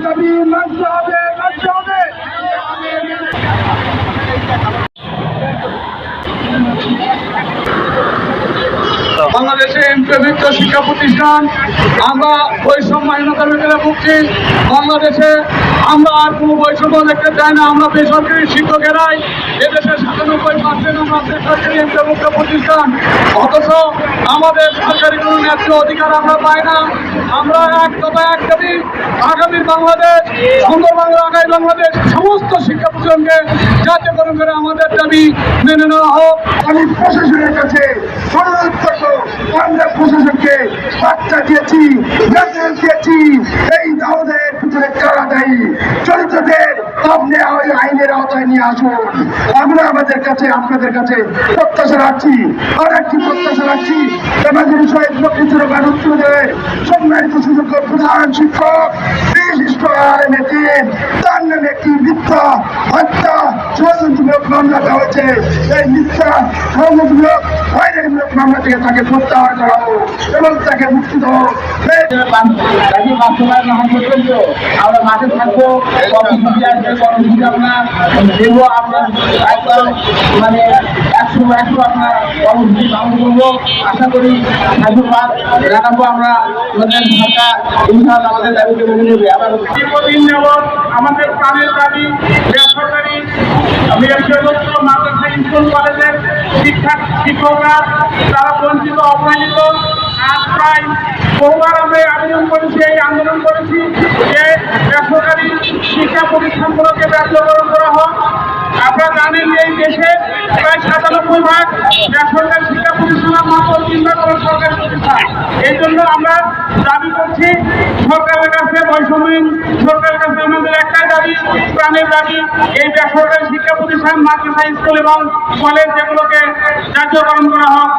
দাবি মানতে হবে, মানতে হবে। বাংলাদেশে এমপিভুক্ত শিক্ষা প্রতিষ্ঠান আমরা বৈষম্যহীনতার ভিতরে ভুগছি। বাংলাদেশে আমরা আর কোনো বৈষম্য দেখতে চাই না। আমরা বেসরকারি শিক্ষকেরাই এদেশের ৯৭% আমরা বেসরকারি এমপিভুক্ত প্রতিষ্ঠান, অথচ আমাদের সরকারি কোনো ন্যায্য অধিকার আমরা পাই না। আমরা এক কথা এক দাবি, আগামীর বাংলাদেশ, সুন্দর বাংলা, আগামী বাংলাদেশ সমস্ত শিক্ষা প্রতিষ্ঠানকে জাতীয়করণ করে আমাদের দাবি মেনে নেওয়া হোক। আমি প্রশাসনের কাছে অনুরোধ করবো, আমরা প্রশাসনকে বার্তা দিয়েছি, মেসেজ দিয়েছি, এই দাওয়াতের পিছনে কারা দায়ী, চরিত্রদের আপনি ওই আইনের আওতায় নিয়ে আসুন। আমরা আমাদের কাছে আপনাদের কাছে প্রত্যাশা রাখছি। আর একটি প্রত্যাশা রাখছি, আমাদের শহীদ মুক্তিযুদ্ধ মানুষদের সম্মানিত সুযোগ্য প্রধান শিক্ষক বিশিষ্ট আলেমের তার নামে একটি মিথ্যা হত্যা ষড়যন্ত্রমূলক মামলা দেওয়া হয়েছে। এই মিথ্যা ষড়যন্ত্রমূলক হয়রানিমূলক মামলা থেকে তাকে প্রত্যাহার করা হোক এবং তাকে মুক্তি দেওয়া হোক। বাস্তবায়ন না হওয়া পর্যন্ত আমরা মাঠে থাকবো, কর্মসূচি আসবে, কর্মসূচি আমরা দেবো। আমরা মানে ১০০ আমরা কর্মসূচি পালন করবো। আশা করি ধন্যবাদ জানাবো। আমরা আমাদের ঢাকা ইনশাআল্লাহ আমাদের দাবিকে মেনে নেবে। দীর্ঘদিন যাবৎ আমাদের প্রাণের দাবি বেসরকারি মাদ্রাসা, স্কুল, কলেজের শিক্ষকরা তারা বঞ্চিত, অবহেলিত। আজ প্রায় বহুবার আমরা আবেদন করেছি, এই আন্দোলন করেছি যে বেসরকারি শিক্ষা প্রতিষ্ঠানগুলোকে জাতীয়করণ করা হোক। আপনারা জানেন যে এই দেশে প্রায় ৯৭% বেসরকারি শিক্ষা প্রতিষ্ঠান, মাত্র ৩% সরকারি প্রতিষ্ঠান। এই জন্য আমরা দাবি করছি সরকারের কাছে, বৈষম্যহীন সরকারের কাছে আমাদের একটাই দাবি, প্রাণের দাবি, এই বেসরকারি শিক্ষা প্রতিষ্ঠান, মাদ্রাসা, স্কুল এবং কলেজ যেগুলোকে জাতীয়করণ করা হোক।